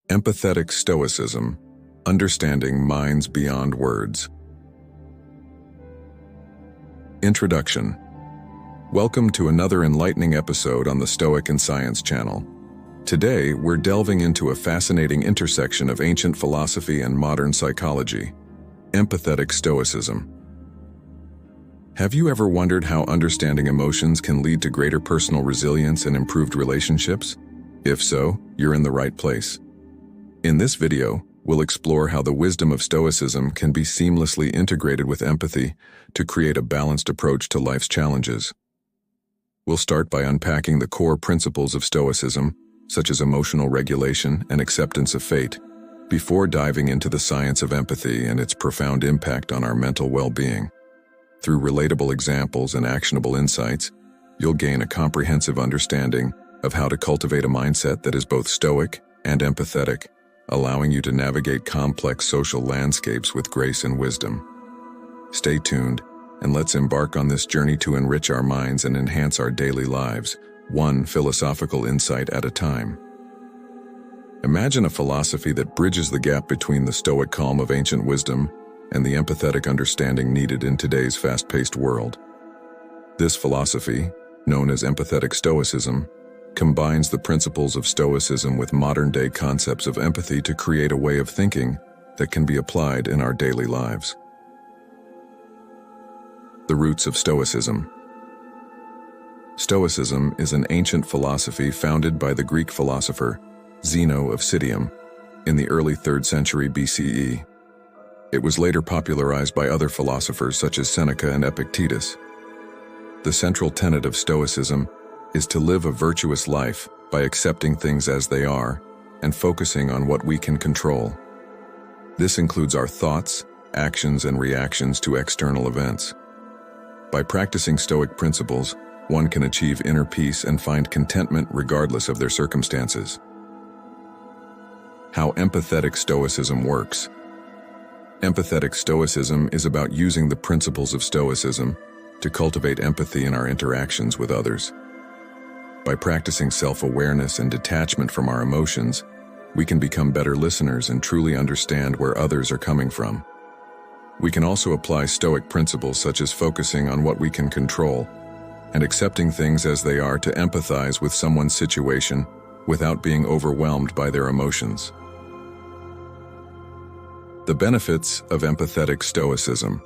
Empathetic Stoicism, Understanding Minds Beyond Words. Introduction. Welcome to another enlightening episode on the Stoic and Science channel. Today, we're delving into a fascinating intersection of ancient philosophy and modern psychology, empathetic stoicism. Have you ever wondered how understanding emotions can lead to greater personal resilience and improved relationships? If so, you're in the right place. In this video, we'll explore how the wisdom of Stoicism can be seamlessly integrated with empathy to create a balanced approach to life's challenges. We'll start by unpacking the core principles of Stoicism, such as emotional regulation and acceptance of fate, before diving into the science of empathy and its profound impact on our mental well-being. Through relatable examples and actionable insights, you'll gain a comprehensive understanding of how to cultivate a mindset that is both stoic and empathetic, allowing you to navigate complex social landscapes with grace and wisdom. Stay tuned, and let's embark on this journey to enrich our minds and enhance our daily lives, one philosophical insight at a time. Imagine a philosophy that bridges the gap between the stoic calm of ancient wisdom and the empathetic understanding needed in today's fast-paced world. This philosophy, known as empathetic stoicism, combines the principles of Stoicism with modern-day concepts of empathy to create a way of thinking that can be applied in our daily lives. The roots of Stoicism. Stoicism is an ancient philosophy founded by the Greek philosopher Zeno of Citium in the early 3rd century BCE. It was later popularized by other philosophers such as Seneca and Epictetus. The central tenet of Stoicism is to live a virtuous life by accepting things as they are and focusing on what we can control. This includes our thoughts, actions, and reactions to external events. By practicing Stoic principles, one can achieve inner peace and find contentment regardless of their circumstances. How empathetic Stoicism works. Empathetic Stoicism is about using the principles of Stoicism to cultivate empathy in our interactions with others. By practicing self-awareness and detachment from our emotions, we can become better listeners and truly understand where others are coming from. We can also apply Stoic principles such as focusing on what we can control and accepting things as they are to empathize with someone's situation without being overwhelmed by their emotions. The benefits of empathetic stoicism.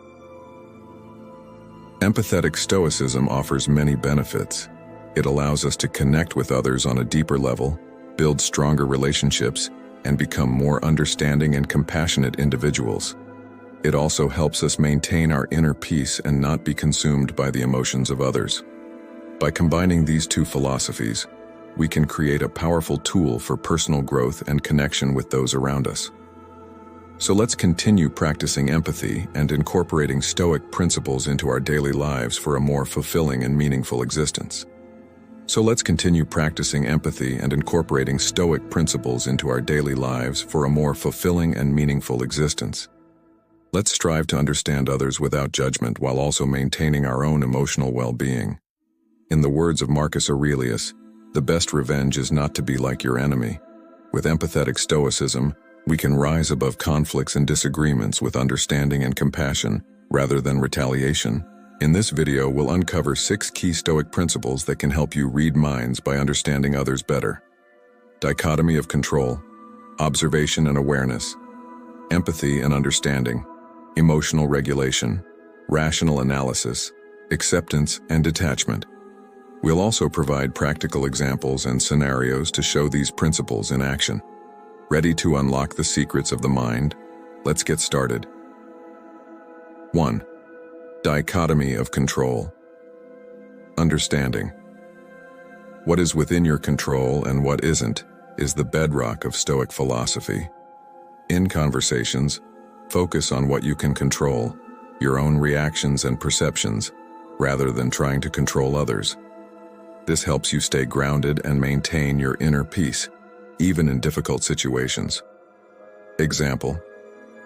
Empathetic stoicism offers many benefits. It allows us to connect with others on a deeper level, build stronger relationships, and become more understanding and compassionate individuals. It also helps us maintain our inner peace and not be consumed by the emotions of others. By combining these two philosophies, we can create a powerful tool for personal growth and connection with those around us. So let's continue practicing empathy and incorporating Stoic principles into our daily lives for a more fulfilling and meaningful existence. So let's continue practicing empathy and incorporating Stoic principles into our daily lives for a more fulfilling and meaningful existence. Let's strive to understand others without judgment while also maintaining our own emotional well-being. In the words of Marcus Aurelius, the best revenge is not to be like your enemy. With empathetic stoicism, we can rise above conflicts and disagreements with understanding and compassion rather than retaliation. In this video, we'll uncover 6 key Stoic principles that can help you read minds by understanding others better. Dichotomy of control, observation and awareness, empathy and understanding, emotional regulation, rational analysis, acceptance and detachment. We'll also provide practical examples and scenarios to show these principles in action. Ready to unlock the secrets of the mind? Let's get started. 1. Dichotomy of control. Understanding. What is within your control and what isn't is the bedrock of Stoic philosophy. In conversations, focus on what you can control, your own reactions and perceptions, rather than trying to control others. This helps you stay grounded and maintain your inner peace, even in difficult situations. Example: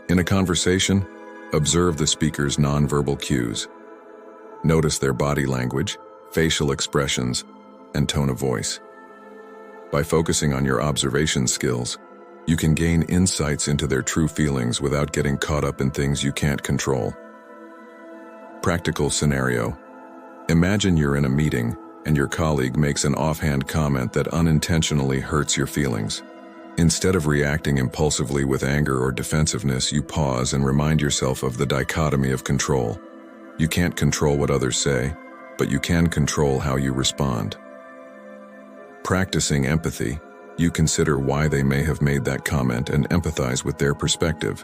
in a conversation, observe the speaker's nonverbal cues. Notice their body language, facial expressions, and tone of voice. By focusing on your observation skills, You can gain insights into their true feelings without getting caught up in things you can't control. Practical scenario. Imagine you're in a meeting and your colleague makes an offhand comment that unintentionally hurts your feelings. Instead of reacting impulsively with anger or defensiveness, you pause and remind yourself of the dichotomy of control. You can't control what others say, but you can control how you respond. Practicing empathy, you consider why they may have made that comment and empathize with their perspective.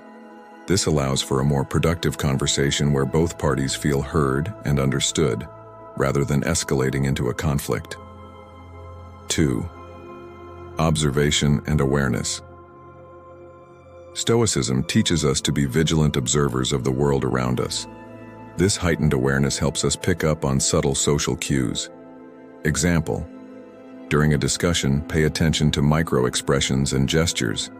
This allows for a more productive conversation where both parties feel heard and understood, rather than escalating into a conflict. 2. Observation and awareness. Stoicism teaches us to be vigilant observers of the world around us. This heightened awareness helps us pick up on subtle social cues. Example: during a discussion, pay attention to micro-expressions and gestures.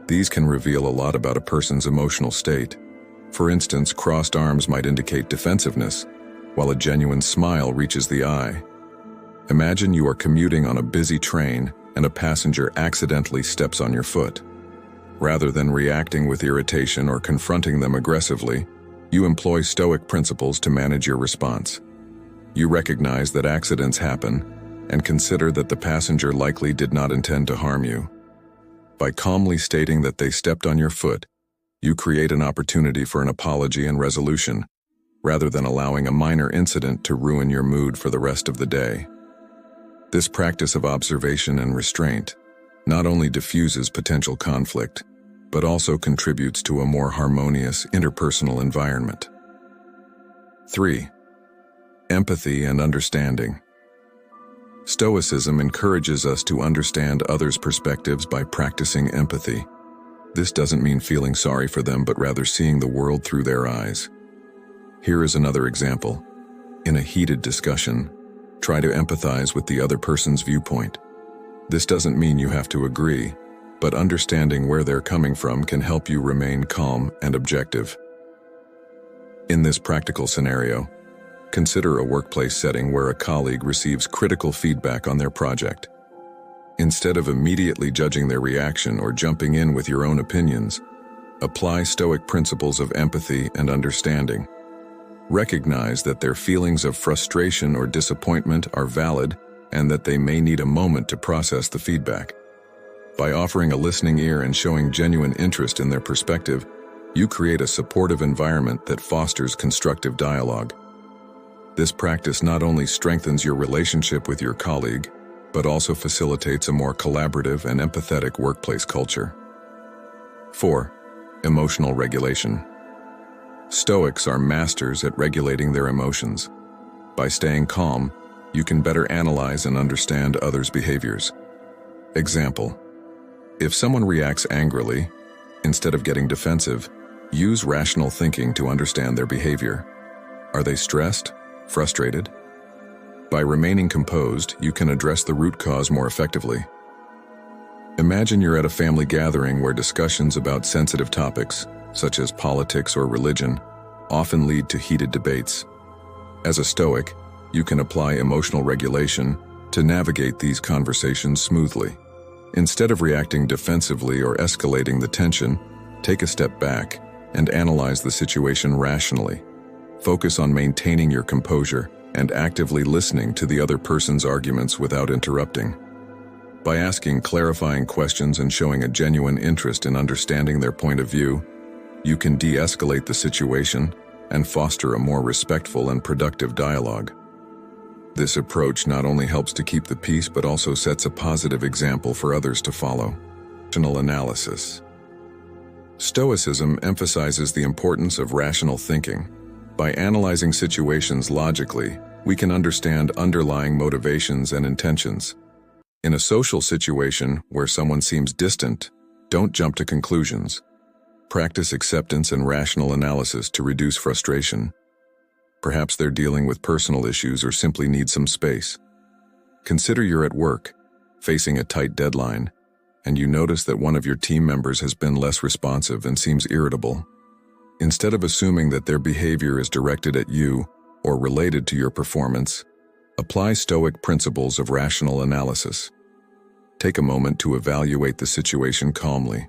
These can reveal a lot about a person's emotional state. For instance, crossed arms might indicate defensiveness, while a genuine smile reaches the eye. Imagine you are commuting on a busy train and a passenger accidentally steps on your foot. Rather than reacting with irritation or confronting them aggressively, you employ Stoic principles to manage your response. You recognize that accidents happen and consider that the passenger likely did not intend to harm you. By calmly stating that they stepped on your foot, you create an opportunity for an apology and resolution, rather than allowing a minor incident to ruin your mood for the rest of the day. This practice of observation and restraint not only diffuses potential conflict, but also contributes to a more harmonious interpersonal environment. 3. Empathy and understanding. Stoicism encourages us to understand others' perspectives by practicing empathy. This doesn't mean feeling sorry for them, but rather seeing the world through their eyes. Here is another example. In a heated discussion, try to empathize with the other person's viewpoint. This doesn't mean you have to agree, but understanding where they're coming from can help you remain calm and objective. In this practical scenario, consider a workplace setting where a colleague receives critical feedback on their project. Instead of immediately judging their reaction or jumping in with your own opinions, apply Stoic principles of empathy and understanding. Recognize that their feelings of frustration or disappointment are valid and that they may need a moment to process the feedback. By offering a listening ear and showing genuine interest in their perspective, you create a supportive environment that fosters constructive dialogue. This practice not only strengthens your relationship with your colleague, but also facilitates a more collaborative and empathetic workplace culture. 4. Emotional regulation. Stoics are masters at regulating their emotions. By staying calm, you can better analyze and understand others' behaviors. Example: if someone reacts angrily, instead of getting defensive, use rational thinking to understand their behavior. Are they stressed? Frustrated? By remaining composed, you can address the root cause more effectively. Imagine you're at a family gathering where discussions about sensitive topics, such as politics or religion, often lead to heated debates. As a Stoic, you can apply emotional regulation to navigate these conversations smoothly. Instead of reacting defensively or escalating the tension, take a step back and analyze the situation rationally. Focus on maintaining your composure and actively listening to the other person's arguments without interrupting. By asking clarifying questions and showing a genuine interest in understanding their point of view, you can de-escalate the situation and foster a more respectful and productive dialogue. This approach not only helps to keep the peace but also sets a positive example for others to follow. Rational analysis. Stoicism emphasizes the importance of rational thinking. By analyzing situations logically, we can understand underlying motivations and intentions. In a social situation where someone seems distant, don't jump to conclusions. Practice acceptance and rational analysis to reduce frustration. Perhaps they're dealing with personal issues or simply need some space. Consider you're at work, facing a tight deadline, and you notice that one of your team members has been less responsive and seems irritable. Instead of assuming that their behavior is directed at you or related to your performance, apply Stoic principles of rational analysis. Take a moment to evaluate the situation calmly.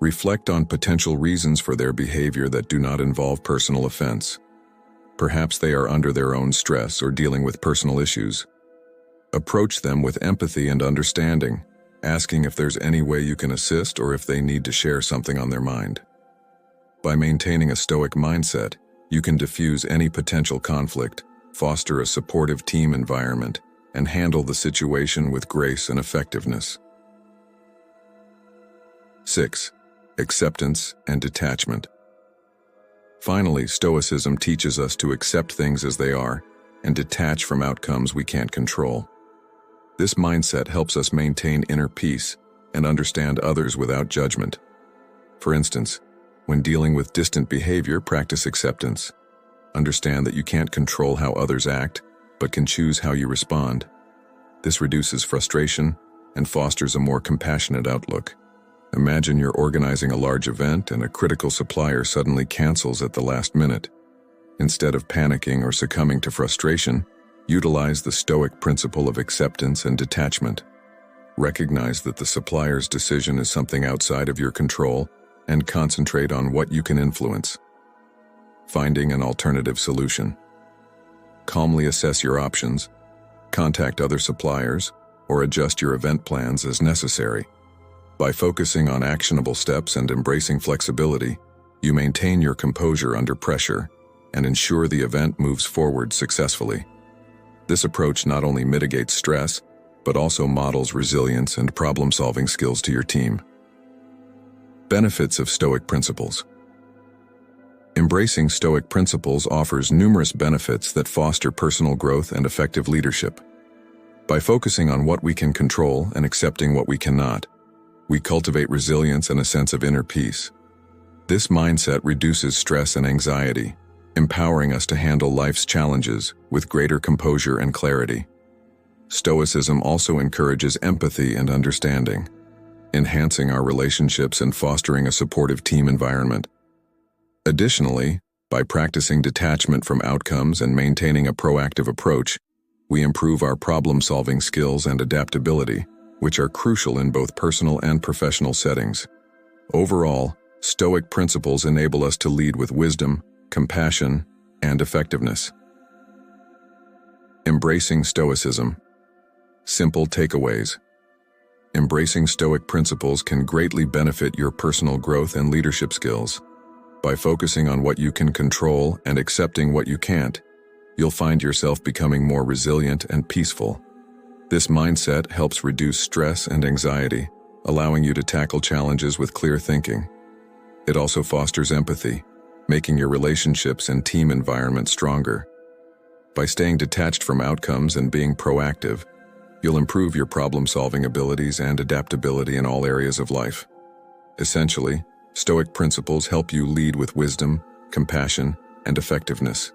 Reflect on potential reasons for their behavior that do not involve personal offense. Perhaps they are under their own stress or dealing with personal issues. Approach them with empathy and understanding, asking if there's any way you can assist or if they need to share something on their mind. By maintaining a stoic mindset, you can diffuse any potential conflict, foster a supportive team environment, and handle the situation with grace and effectiveness. 6. Acceptance and detachment. Finally, Stoicism teaches us to accept things as they are and detach from outcomes we can't control. This mindset helps us maintain inner peace and understand others without judgment. For instance, when dealing with distant behavior, practice acceptance. Understand that you can't control how others act, but can choose how you respond. This reduces frustration and fosters a more compassionate outlook. Imagine you're organizing a large event and a critical supplier suddenly cancels at the last minute. Instead of panicking or succumbing to frustration, utilize the Stoic principle of acceptance and detachment. Recognize that the supplier's decision is something outside of your control and concentrate on what you can influence. Finding an alternative solution. Calmly assess your options, contact other suppliers, or adjust your event plans as necessary. By focusing on actionable steps and embracing flexibility, you maintain your composure under pressure and ensure the event moves forward successfully. This approach not only mitigates stress, but also models resilience and problem-solving skills to your team. Benefits of Stoic principles. Embracing Stoic principles offers numerous benefits that foster personal growth and effective leadership. By focusing on what we can control and accepting what we cannot, we cultivate resilience and a sense of inner peace. This mindset reduces stress and anxiety, empowering us to handle life's challenges with greater composure and clarity. Stoicism also encourages empathy and understanding, enhancing our relationships and fostering a supportive team environment. Additionally, by practicing detachment from outcomes and maintaining a proactive approach, we improve our problem-solving skills and adaptability, which are crucial in both personal and professional settings. Overall, Stoic principles enable us to lead with wisdom, compassion, and effectiveness. Embracing Stoicism. Simple takeaways. Embracing Stoic principles can greatly benefit your personal growth and leadership skills. By focusing on what you can control and accepting what you can't, you'll find yourself becoming more resilient and peaceful. This mindset helps reduce stress and anxiety, allowing you to tackle challenges with clear thinking. It also fosters empathy, making your relationships and team environment stronger. By staying detached from outcomes and being proactive, you'll improve your problem-solving abilities and adaptability in all areas of life. Essentially, Stoic principles help you lead with wisdom, compassion, and effectiveness.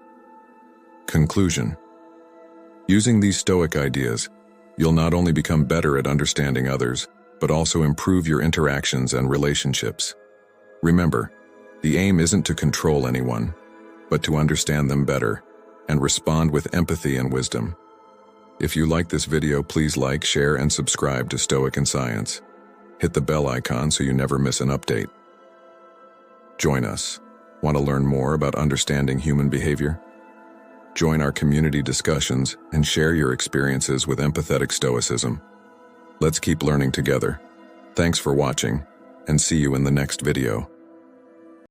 Conclusion. Using these Stoic ideas, you'll not only become better at understanding others, but also improve your interactions and relationships. Remember, the aim isn't to control anyone, but to understand them better and respond with empathy and wisdom. If you like this video, please like, share, and subscribe to Stoic and Science. Hit the bell icon so you never miss an update. Join us. Want to learn more about understanding human behavior? Join our community discussions and share your experiences with Empathetic Stoicism. Let's keep learning together. Thanks for watching, and see you in the next video.